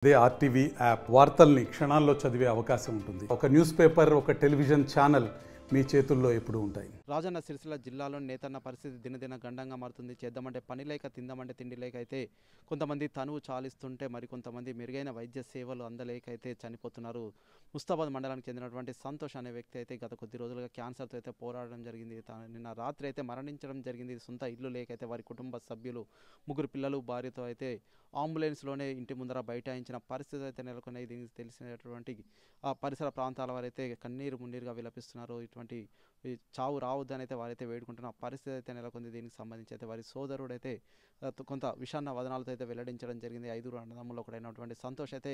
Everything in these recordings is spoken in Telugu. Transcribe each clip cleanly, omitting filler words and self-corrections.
అదే ఆర్టీవీ యాప్ వార్తల్ని క్షణాల్లో చదివే అవకాశం ఉంటుంది. ఒక న్యూస్ పేపర్, ఒక టెలివిజన్ ఛానల్ మీ చేతుల్లో ఎప్పుడూ ఉంటాయి. రాజన్న సిరిసిల్ల జిల్లాలో నేతన్న పరిస్థితి దినదిన గండంగా మారుతుంది. చేద్దామంటే పని లేక, తిందామంటే తిండి లేక అయితే కొంతమంది తనువు చాలిస్తుంటే మరికొంతమంది మెరుగైన వైద్య సేవలు అందలేక అయితే చనిపోతున్నారు. ముస్తాబాద్ మండలానికి చెందినటువంటి సంతోష్ అనే వ్యక్తి అయితే గత కొద్ది రోజులుగా క్యాన్సర్తో అయితే పోరాడడం జరిగింది. నిన్న రాత్రి అయితే మరణించడం జరిగింది. సొంత ఇల్లు లేక అయితే వారి కుటుంబ సభ్యులు, ముగ్గురు పిల్లలు, భార్యతో అయితే అంబులెన్స్లోనే ఇంటి ముందర బైఠాయించిన పరిస్థితి అయితే నెలకొన్నాయి. దీనికి తెలిసినటువంటి పరిసర ప్రాంతాల వారైతే కన్నీరు మున్నీరుగా విలపిస్తున్నారు. ఇటువంటి చావు రావద్దని అయితే వారైతే వేడుకుంటున్న పరిస్థితి అయితే నెలకొంది. దీనికి సంబంధించి అయితే వారి సోదరుడు అయితే కొంత విషాన్న వదనాలతో అయితే వెల్లడించడం జరిగింది. 5 అన్నదమ్ముల్లో ఒకడైనటువంటి సంతోష్ అయితే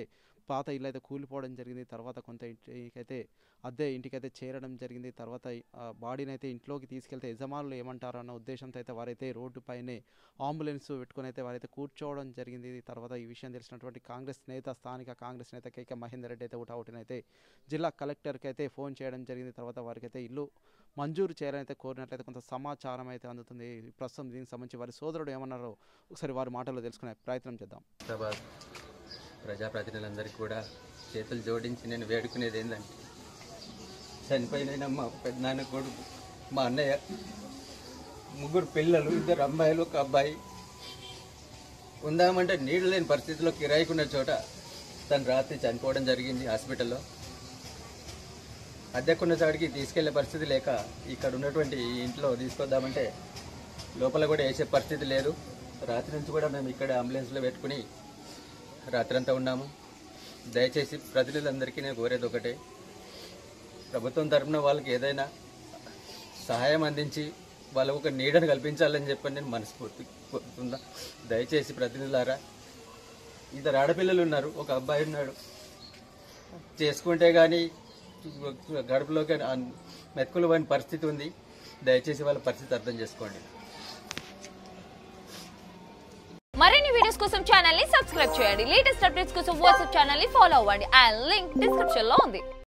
పాత ఇల్లు అయితే కూలిపోవడం జరిగింది. తర్వాత కొంత ఇంటికైతే అద్దె ఇంటికైతే చేరడం జరిగింది. తర్వాత బాడీని అయితే ఇంట్లోకి తీసుకెళ్తే యజమానులు ఏమంటారు అన్న ఉద్దేశంతో అయితే వారైతే రోడ్డుపైనే అంబులెన్స్ పెట్టుకుని అయితే వారైతే కూర్చోవడం జరిగింది. తర్వాత ఈ విషయం తెలిసినటువంటి స్థానిక కాంగ్రెస్ నేత కేకే మహేందర్ రెడ్డి అయితే ఉటావుటినైతే జిల్లా కలెక్టర్కి అయితే ఫోన్ చేయడం జరిగింది. తర్వాత వారికైతే ఇల్లు మంజూరు చేయాలని అయితే కోరినట్లయితే కొంత సమాచారం అయితే అందుతుంది. ప్రస్తుతం దీనికి సంబంధించి వారి సోదరుడు ఏమన్నారో ఒకసారి వారి మాటల్లో తెలుసుకునే ప్రయత్నం చేద్దాం. ప్రజాప్రతినిధులందరికీ కూడా చేతులు జోడించి నేను వేడుకునేది ఏంటంటే, చనిపోయిన మా పెద్దనాన్న కొడుకు, మా అన్నయ్య, ముగ్గురు పిల్లలు, 2 అమ్మాయిలు, 1 అబ్బాయి ఉందామంటే నీళ్ళు లేని పరిస్థితిలో కిరాయికున్న చోట తను రాత్రి చనిపోవడం జరిగింది. హాస్పిటల్లో అద్దెకున్న చాడికి తీసుకెళ్లే పరిస్థితి లేక ఇక్కడ ఉన్నటువంటి ఇంట్లో తీసుకొద్దామంటే లోపల కూడా వేసే పరిస్థితి లేదు. రాత్రి నుంచి కూడా మేము ఇక్కడ అంబులెన్స్లో పెట్టుకుని రాత్రంతా ఉన్నాము. దయచేసి ప్రజలందరికీ నేను కోరేది ఒకటే, ప్రభుత్వం తరఫున వాళ్ళకి ఏదైనా సహాయం అందించి వాళ్ళకు ఒక నీడను కల్పించాలని చెప్పని నేను మనస్ఫూర్తి కోరుతున్నా. దయచేసి ప్రతినిధులారా, 2 ఆడపిల్లలు ఉన్నారు, 1 అబ్బాయి ఉన్నాడు. చేసుకుంటే కానీ గడుపులోకి మెతుకులు పోయిన పరిస్థితి ఉంది. దయచేసి వాళ్ళ పరిస్థితి అర్థం చేసుకోండి. మరిన్ని వీడియోస్ కోసం ఛానల్ ని సబ్స్క్రైబ్ చేయండి. లేటెస్ట్ అప్డేట్స్ కోసం వాట్సాప్ ఛానల్ ని ఫాలో అవ్వండి. ఆ లింక్ డిస్క్రిప్షన్ లో ఉంది.